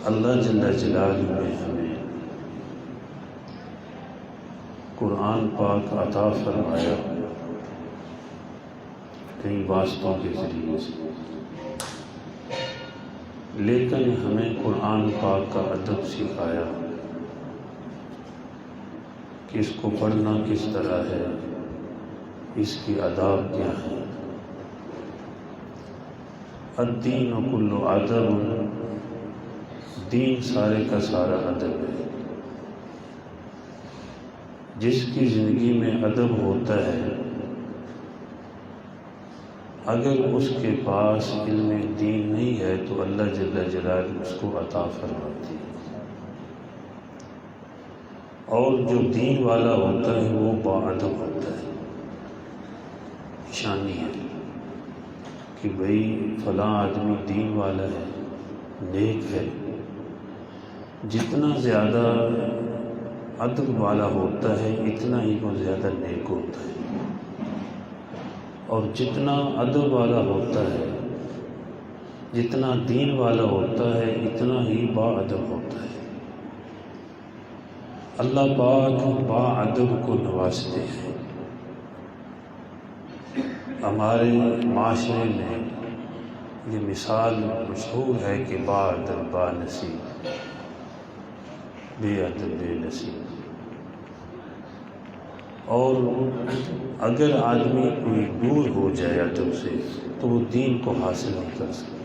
اللہ جل جلالہ نے ہمیں قرآن پاک عطا فرمایا کئی واسطوں کے ذریعے سے، لیکن ہمیں قرآن پاک کا ادب سکھایا کہ اس کو پڑھنا کس طرح ہے، اس کی آداب کیا ہے۔ الدین کل ادب، دین سارے کا سارا ادب ہے۔ جس کی زندگی میں ادب ہوتا ہے، اگر اس کے پاس علم دین نہیں ہے تو اللہ جل جلالہ اس کو عطا فرماتی ہے۔ اور جو دین والا ہوتا ہے وہ باادب ہوتا ہے۔ نشانی ہے کہ بھئی فلاں آدمی دین والا ہے، نیک ہے۔ جتنا زیادہ ادب والا ہوتا ہے اتنا ہی وہ زیادہ نیک ہوتا ہے، اور جتنا ادب والا ہوتا ہے، جتنا دین والا ہوتا ہے اتنا ہی باادب ہوتا ہے۔ اللہ پاک باادب کو نوازتے ہیں۔ ہمارے معاشرے میں یہ مثال مشہور ہے کہ باادب بانصیب، بے ادب بے نصیب۔ اور اگر آدمی کوئی دور ہو جائے ادب سے تو وہ دین کو حاصل نہیں کر سکتا۔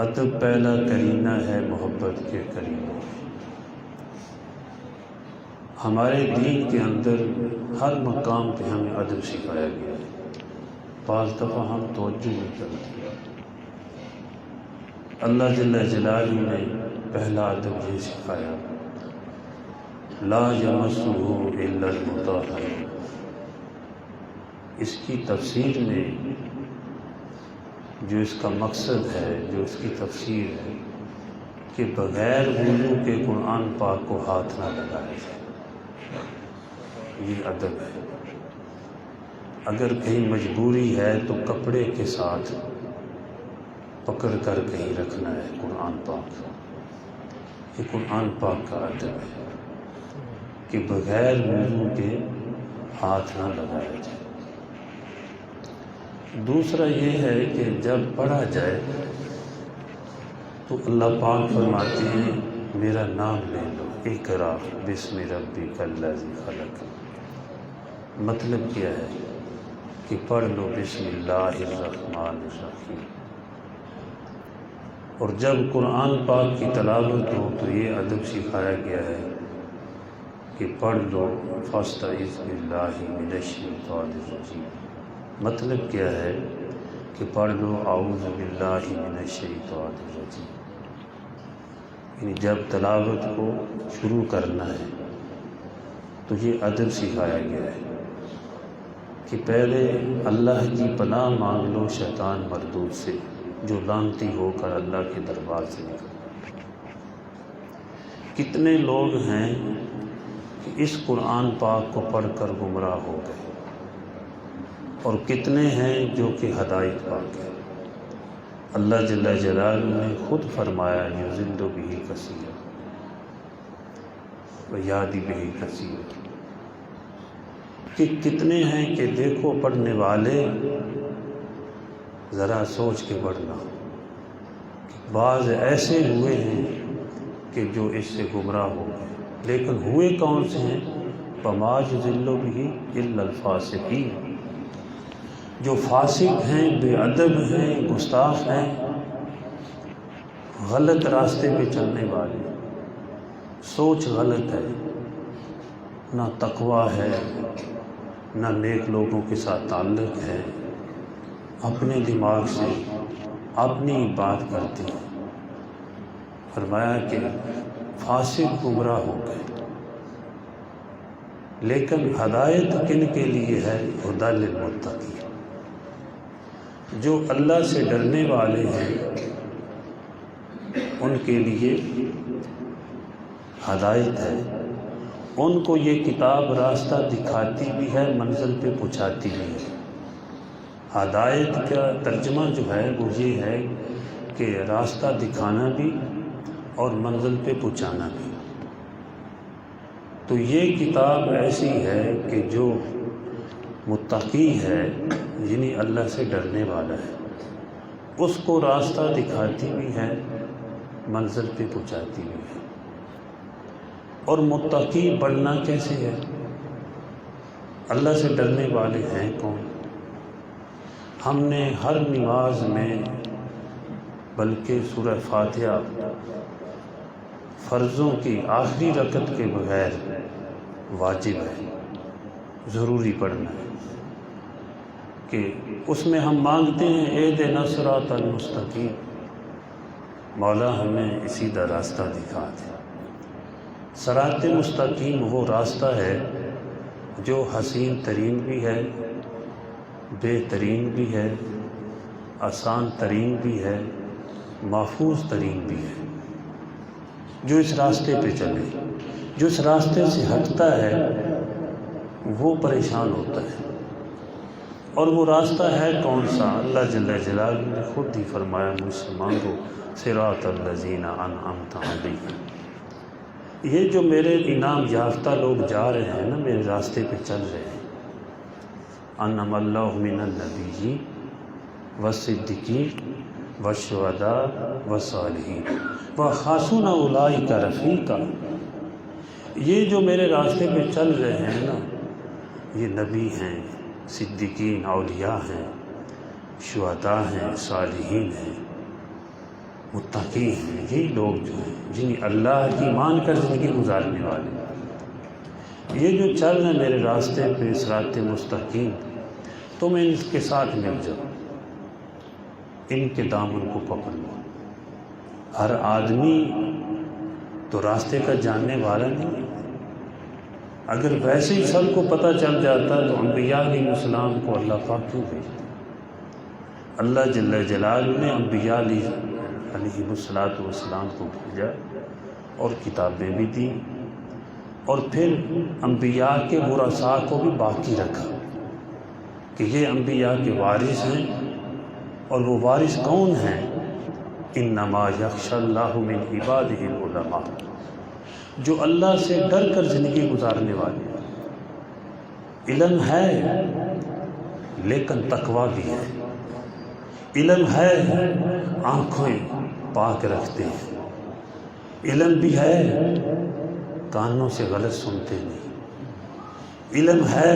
ادب پہلا کرینہ ہے محبت کے کرینوں میں۔ ہمارے دین کے اندر ہر مقام پہ ہمیں ادب سکھایا گیا ہے، بعض دفعہ ہم توجہ نہیں کرتے۔ اللہ جل جلالہ نے پہلا ادب یہ سکھایا، لا یمسہ الا المطہرون۔ اس کی تفسیر میں جو اس کا مقصد ہے، جو اس کی تفسیر ہے کہ بغیر وضو کے قرآن پاک کو ہاتھ نہ لگایا جائے، یہ ادب ہے۔ اگر کہیں مجبوری ہے تو کپڑے کے ساتھ پکڑ کر کہیں رکھنا ہے قرآن پاک۔ یہ قرآن پاک کا ادب ہے کہ بغیر وضو کے ہاتھ نہ لگایا جائے۔ دوسرا یہ ہے کہ جب پڑھا جائے تو اللہ پاک فرماتے ہیں میرا نام لے لو، اقرا بسم ربک الذی خلق۔ مطلب کیا ہے کہ پڑھ لو بسم اللہ الرحمن الرحیم۔ اور جب قرآن پاک کی تلاوت ہو تو یہ ادب سکھایا گیا ہے کہ پڑھ لو فاستعذ باللہ من الشیطان الرجیم۔ مطلب کیا ہے کہ پڑھ لو اعوذ باللہ من الشیطان الرجیم۔ یعنی جب تلاوت کو شروع کرنا ہے تو یہ ادب سکھایا گیا ہے کہ پہلے اللہ کی پناہ مانگ لو شیطان مردود سے، جو لعنتی ہو کر اللہ کے دربار سے نکل۔ کتنے لوگ ہیں کہ اس قرآن پاک کو پڑھ کر گمراہ ہو گئے، اور کتنے ہیں جو کہ ہدایت پا گئے۔ اللہ جل جلالہ نے خود فرمایا یضل بہ کثیرا ویہدی بہ کثیرا، کہ کتنے ہیں کہ دیکھو پڑھنے والے، ذرا سوچ کے پڑھنا، بعض ایسے ہوئے ہیں کہ جو اس سے گمراہ ہو گئے، لیکن ہوئے کون سے ہیں؟ وما یضل بہ الا الفاسقین، جو فاسق ہیں، بے ادب ہیں، گستاخ ہیں، غلط راستے پہ چلنے والے، سوچ غلط ہے، نہ تقویٰ ہے، نہ نیک لوگوں کے ساتھ تعلق ہے، اپنے دماغ سے اپنی بات کرتے ہیں۔ فرمایا کہ فاسق گمراہ ہو گئے، لیکن ہدایت کن کے لیے ہے؟ ہدی للمتقین، جو اللہ سے ڈرنے والے ہیں ان کے لیے ہدایت ہے۔ ان کو یہ کتاب راستہ دکھاتی بھی ہے، منزل پہ پہنچاتی بھی ہے۔ ہدایت کا ترجمہ جو ہے وہ یہ ہے کہ راستہ دکھانا بھی اور منزل پہ پہنچانا بھی۔ تو یہ کتاب ایسی ہے کہ جو متقی ہے، یعنی اللہ سے ڈرنے والا ہے، اس کو راستہ دکھاتی بھی ہے، منزل پہ پہنچاتی بھی ہے۔ اور متقی بننا کیسے ہے؟ اللہ سے ڈرنے والے ہیں کون؟ ہم نے ہر نماز میں، بلکہ سورہ فاتحہ فرضوں کی آخری رکعت کے بغیر واجب ہے، ضروری پڑھنا ہے، کہ اس میں ہم مانگتے ہیں اہدنا الصراط المستقیم، مولا ہمیں سیدھا راستہ دکھا دے۔ صراط مستقیم وہ راستہ ہے جو حسین ترین بھی ہے، بہترین بھی ہے، آسان ترین بھی ہے، محفوظ ترین بھی ہے۔ جو اس راستے پہ چلے، جو اس راستے سے ہٹتا ہے وہ پریشان ہوتا ہے۔ اور وہ راستہ ہے کون سا؟ اللہ جل جلالہ نے خود ہی فرمایا، مجھ سے مانگو صراط الذین انعمت علیہم۔ یہ جو میرے انعام یافتہ لوگ جا رہے ہیں نا، میرے راستے پہ چل رہے ہیں، انعم اللہ من النبیین والصدیقین والشہداء والصالحین وحسن اولئک رفیقا۔ یہ جو میرے راستے پہ چل رہے ہیں نا، یہ نبی ہیں، صدیقین، اولیاء ہیں، شہداء ہیں، صالحین ہیں، متقی ہیں، یہی لوگ جو ہیں جنہیں اللہ کی مان کر زندگی گزارنے والے۔ یہ جو چل رہے ہیں میرے راستے پہ صراط مستقیم، تم ان کے ساتھ مل جاؤ، ان کے دامن کو پکڑ لو۔ ہر آدمی تو راستے کا جاننے والا نہیں ہے۔ اگر ویسے ہی سب کو پتہ چل جاتا تو انبیاء علیہ السلام کو اللہ پاک کیوں بھیجتا؟ اللہ جل جلالہ نے انبیاء علیہ السلام کو بھیجا اور کتابیں بھی دی، اور پھر انبیاء کے ورثاء کو بھی باقی رکھا کہ یہ انبیاء کے وارث ہیں۔ اور وہ وارث کون ہیں؟ انما یخشی اللہ من عبادہ العلماء، جو اللہ سے ڈر کر زندگی گزارنے والے ہیں۔ علم ہے لیکن تقویٰ بھی ہے، علم ہے آنکھیں پاک رکھتے ہیں، علم بھی ہے کانوں سے غلط سنتے نہیں، علم ہے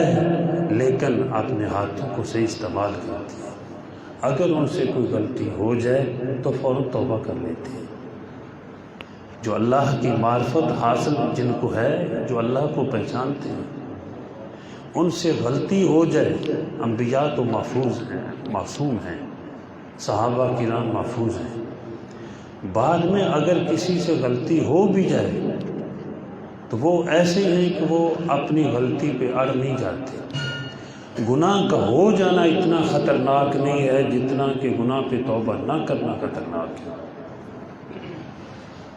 لیکن اپنے ہاتھوں کو صحیح استعمال کرتے ہیں۔ اگر ان سے کوئی غلطی ہو جائے تو فوراً توبہ کر لیتے ہیں۔ جو اللہ کی معرفت حاصل جن کو ہے، جو اللہ کو پہچانتے ہیں، ان سے غلطی ہو جائے، انبیاء تو محفوظ ہیں، معصوم ہیں، صحابہ کرام محفوظ ہیں، بعد میں اگر کسی سے غلطی ہو بھی جائے تو وہ ایسے ہیں کہ وہ اپنی غلطی پہ اڑ نہیں جاتے۔ گناہ کا ہو جانا اتنا خطرناک نہیں ہے جتنا کہ گناہ پہ توبہ نہ کرنا خطرناک ہے۔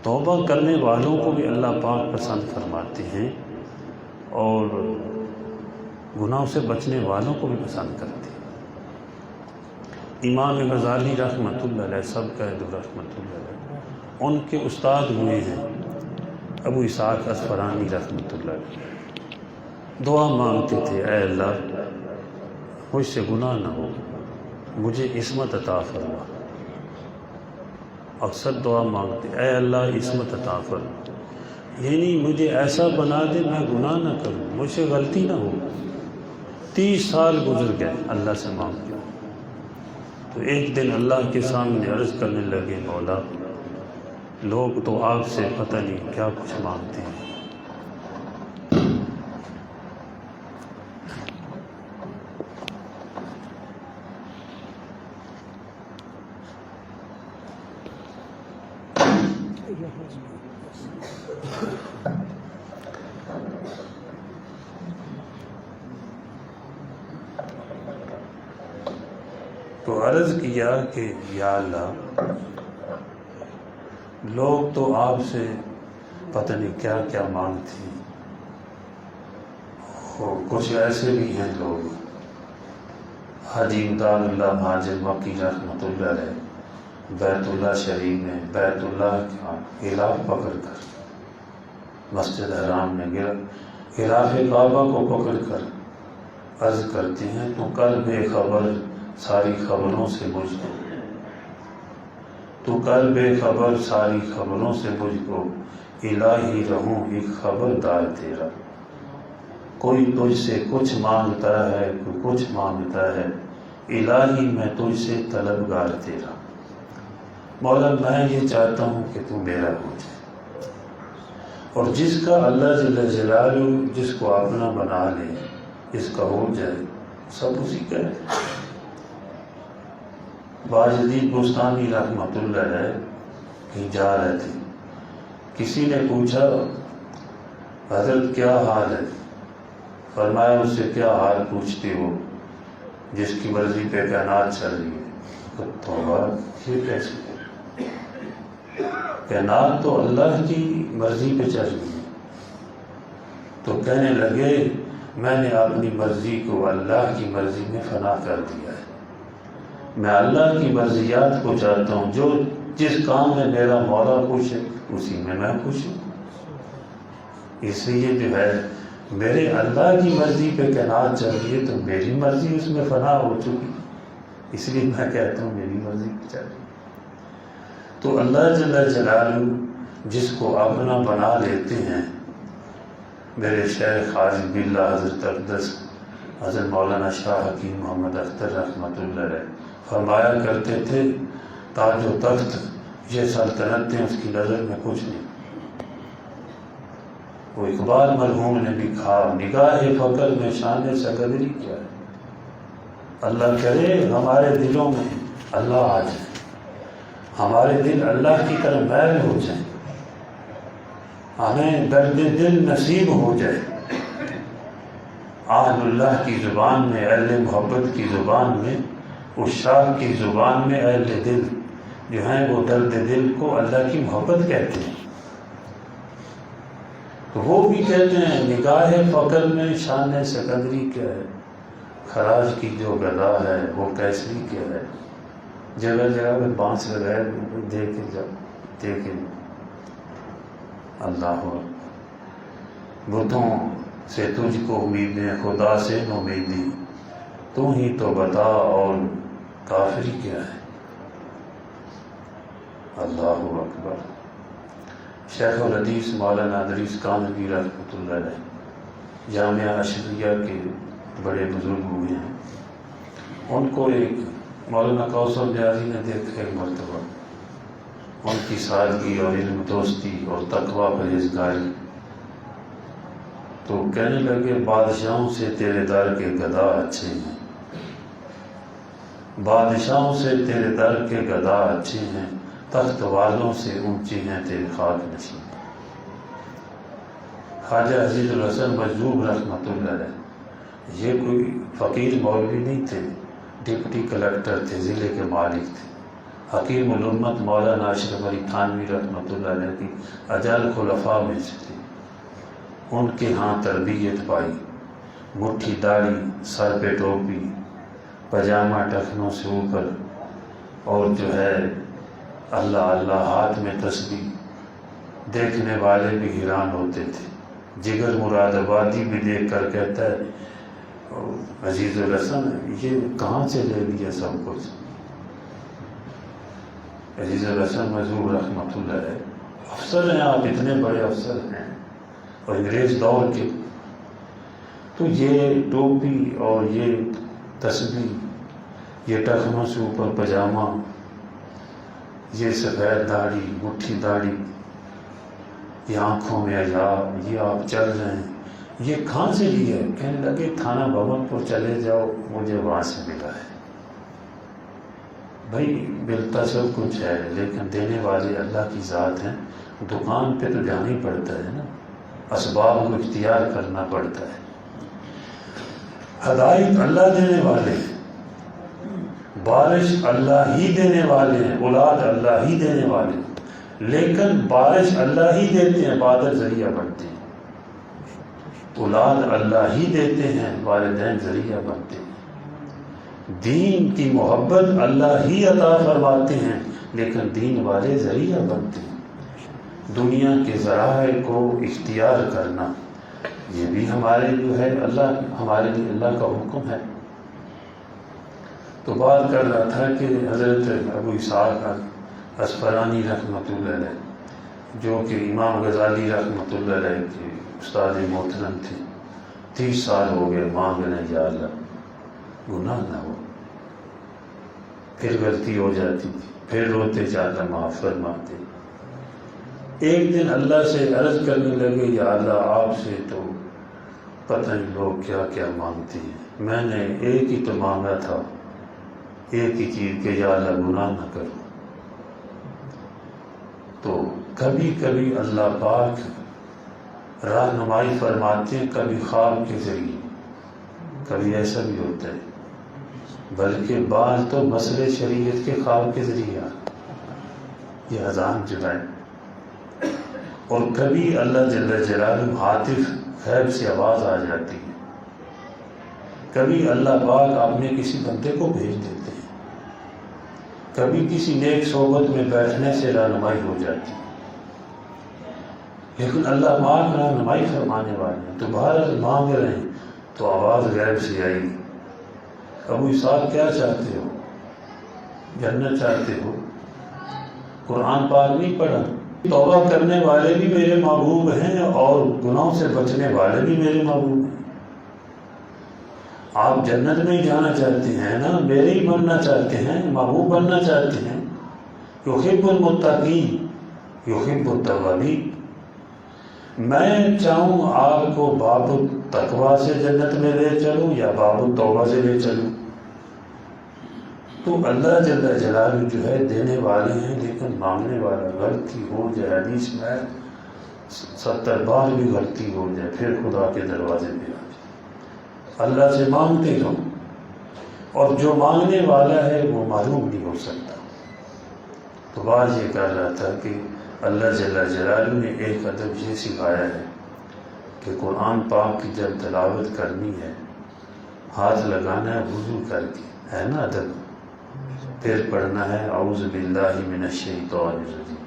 توبہ کرنے والوں کو بھی اللہ پاک پسند فرماتے ہیں، اور گناہوں سے بچنے والوں کو بھی پسند کرتے ہیں۔ امام غزالی رحمۃ اللہ علیہ، سب کہہ دو رحمۃ اللہ علیہ، ان کے استاد ہوئے ہیں ابو اسحاق اصفہانی رحمۃ اللہ علیہ۔ دعا مانگتے تھے، اے اللہ مجھ سے گناہ نہ ہو، مجھے عصمت عطا فرما۔ اکثر دعا مانگتے، اے اللہ عصمت عطا فرما، یعنی مجھے ایسا بنا دے میں گناہ نہ کروں، مجھ سے غلطی نہ ہو۔ 30 سال گزر گئے اللہ سے مانگتے، تو ایک دن اللہ کے سامنے عرض کرنے لگے، مولا لوگ تو آپ سے پتہ نہیں کیا کچھ مانگتے ہیں۔ تو عرض کیا کہ یا اللہ لوگ تو آپ سے پتہ نہیں کیا کیا مانگتے ہیں، اور کچھ ایسے بھی ہیں لوگ، حاجی امداد اللہ مہاجر مکی رحمۃ اللہ علیہ بیت اللہ شریف میں بیت اللہ کا غلاف پکڑ کر مسجد حرام میں غلاف کعبہ کو پکڑ کر عرض کرتے ہیں تو کل بے خبر ساری خبروں سے مجھ کو، تو کل بے خبر ساری خبروں سے مجھ کو، الہی رہوں ایک خبردار تیرا، کوئی تجھ سے کچھ مانگتا ہے کوئی کچھ مانگتا ہے، الہی میں تجھ سے طلبگار تیرا۔ مولا میں یہ چاہتا ہوں کہ تو میرا ہو جائے، اور جس کا اللہ جل جلالہ جس کو اپنا بنا لے، جس کا ہو جائے، سب اسی کا ہے۔ باجدید بستانی رحمۃ اللہ علیہ کہیں جا رہے تھے، کسی نے پوچھا حضرت کیا حال ہے؟ فرمایا اس سے کیا حال پوچھتے ہو جس کی مرضی پہ کائنات چل رہی ہے؟ توبہ، یہ کیسے؟ کائنات تو اللہ کی مرضی پہ چل رہی ہے۔ تو کہنے لگے میں نے اپنی مرضی کو اللہ کی مرضی میں فنا کر دیا ہے، میں اللہ کی مرضیات کو چاہتا ہوں، جو جس کام میں میرا مولا خوش ہے اسی میں میں خوش ہوں۔ اس لیے جو ہے میرے اللہ کی مرضی پہ کائنات چل رہی ہے تو میری مرضی اس میں فنا ہو چکی، اس لیے میں کہتا ہوں میری مرضی پہ چل رہی ہے۔ تو اللہ جل جلالہ جس کو اپنا بنا لیتے ہیں، میرے شیخ خواجہ باللہ حضرت اقدس حضرت مولانا شاہ حکیم محمد اختر رحمۃ اللہ علیہ فرمایا کرتے تھے تاج و تخت یہ سلطنتیں اس کی نظر میں کچھ نہیں۔ وہ اقبال مرحوم نے بھی کہا نگاہ فقر میں شان سقدری کیا ہے۔ اللہ کرے ہمارے دلوں میں اللہ آ جائے، ہمارے دل اللہ کی طرف میل ہو جائیں، ہمیں درد دل نصیب ہو جائے۔ اہل اللہ کی زبان میں، اہل محبت کی زبان میں، عشاق کی زبان میں اہل دل جو ہیں وہ درد دل کو اللہ کی محبت کہتے ہیں۔ تو وہ بھی کہتے ہیں نگاہ فقر میں شان سکندری کیا ہے، خراج کی جو گدا ہے وہ کیسری کیا ہے۔ جگہ جگہ میں بانس لگائے دیکھے جب دیکھے اللہ بتوں سے تجھ کو امیدیں خدا سے نومیدی، تو ہی تو بتا اور کافری کیا ہے۔ اللہ اکبر۔ شیخ الحدیث مولانا ادریس کانوی رحمۃ اللہ علیہ جامعہ اشریہ کے بڑے بزرگ ہوئے ہیں، ان کو ایک مولانا کوثر نیازی نے دیکھا ایک مرتبہ، ان کی سادگی اور علم دوستی اور تقویٰ پرہیزگاری، تو کہنے لگے بادشاہوں سے تیرے در کے گدا اچھے ہیں، بادشاہوں سے تیرے در کے گدا اچھے ہیں، تخت والوں سے اونچی ہیں تیرے خاک نشین۔ خواجہ عزیز الحسن مجذوب رحمۃ اللہ علیہ یہ کوئی فقیر مولوی نہیں تھے، ڈپٹی کلکٹر تھے، ضلع کے مالک تھے۔ حکیم الامت مولانا اشرف علی تھانوی رحمۃ اللہ علیہ کی اجل خلفاء میں سے تھے، ان کے ہاں تربیت پائی، مٹھی داڑھی، سر پہ ٹوپی، پاجامہ ٹخنوں سے اوپر، اور جو ہے اللہ اللہ ہاتھ میں تسبیح، دیکھنے والے بھی حیران ہوتے تھے۔ جگر مراد آبادی بھی دیکھ کر کہتا ہے عزیز الحسن یہ کہاں سے لے لیا سب کچھ؟ عزیز الحسن مجذوب رحمۃ اللہ علیہ افسر ہیں، آپ اتنے بڑے افسر ہیں اور انگریز دور کے، تو یہ ٹوپی اور یہ تسبیح، یہ ٹخنوں سے اوپر پاجامہ، یہ سفید داڑھی، مٹھی داڑھی، یہ آنکھوں میں عجاب، یہ آپ چل رہے ہیں، یہ کہاں سے لیا ہے؟ کہنے لگے تھانہ بھون پر چلے جاؤ، مجھے وہاں سے ملا ہے۔ بھائی ملتا سب کچھ ہے لیکن دینے والے اللہ کی ذات ہیں، دکان پہ تو جانا ہی پڑتا ہے نا، اسباب کو اختیار کرنا پڑتا ہے۔ ہدایت اللہ دینے والے ہیں، بارش اللہ ہی دینے والے ہیں، اولاد اللہ ہی دینے والے ہیں، لیکن بارش اللہ ہی دیتے ہیں، بادل ذریعہ بنتے ہیں، اولاد اللہ ہی دیتے ہیں، والدین ذریعہ بنتے ہیں، دین کی محبت اللہ ہی عطا فرماتے ہیں، لیکن دین والے ذریعہ بنتے ہیں۔ دنیا کے ذرائع کو اختیار کرنا یہ بھی ہمارے جو ہے ہمارے لیے اللہ کا حکم ہے۔ تو بات کر رہا تھا کہ حضرت ابو اسحاق اسفرانی رحمۃ اللہ علیہ، جو کہ امام غزالی رحمۃ اللہ علیہ کے استاد محترم تھے، 30 سال ہو گئے مانگ رہے یا اللہ گناہ نہ ہو، پھر غلطی ہو جاتی تھی، پھر روتے جاتا معاف فرماتے۔ ایک دن اللہ سے عرض کرنے لگے یا اللہ آپ سے تو پتہ نہیں لوگ کیا کیا مانگتے ہیں، میں نے ایک ہی تو مانگا تھا، ایک ہی چیز کہ یا اللہ گناہ نہ کرو۔ تو کبھی کبھی اللہ پاک رہنمائی فرماتے ہیں، کبھی خواب کے ذریعے، کبھی ایسا بھی ہوتا ہے، بلکہ بعض تو مسئلے شریعت کے خواب کے ذریعے یہ اذان جو ہے، اور کبھی اللہ جل جلالہ ہاتف غیب سے آواز آ جاتی ہے، کبھی اللہ پاک اپنے کسی بندے کو بھیج دیتے ہیں، کبھی کسی نیک صحبت میں بیٹھنے سے رہنمائی ہو جاتی ہے، لیکن اللہ پاک رہنمائی فرمانے والے ہیں۔ تو بہرحال مانگ رہے ہیں تو آواز غیب سے آئی، ابو اسحاق کیا چاہتے ہو؟ جنت چاہتے ہو؟ قرآن پاک نہیں پڑھا؟ توبہ کرنے والے بھی میرے محبوب ہیں اور گناہوں سے بچنے والے بھی میرے محبوب ہیں۔ آپ جنت میں جانا چاہتے ہیں نا، میرے ہی بننا چاہتے ہیں، محبوب بننا چاہتے ہیں۔ یحب المتقین یحب التوابین۔ میں چاہوں آپ کو باب التقویٰ سے جنت میں لے چلوں یا باب التوبہ سے لے چلوں، تو اللہ جل جلالہ جو ہے دینے والے ہیں، لیکن مانگنے والا غلطی ہو جائے، حدیث میں 70 بار بھی غلطی ہو جائے پھر خدا کے دروازے پہ آ جائے۔ اللہ سے مانگتے رہو، اور جو مانگنے والا ہے وہ معلوم نہیں ہو سکتا۔ تو بات یہ کر رہا تھا کہ اللہ جل جلالہ نے ایک ادب یہ سکھایا ہے کہ قرآن پاک کی جب تلاوت کرنی ہے، ہاتھ لگانا ہے وضو کر کے، ہے نا ادب، پھر پڑھنا ہے اعوذ باللہ من الشیطان الرجیم،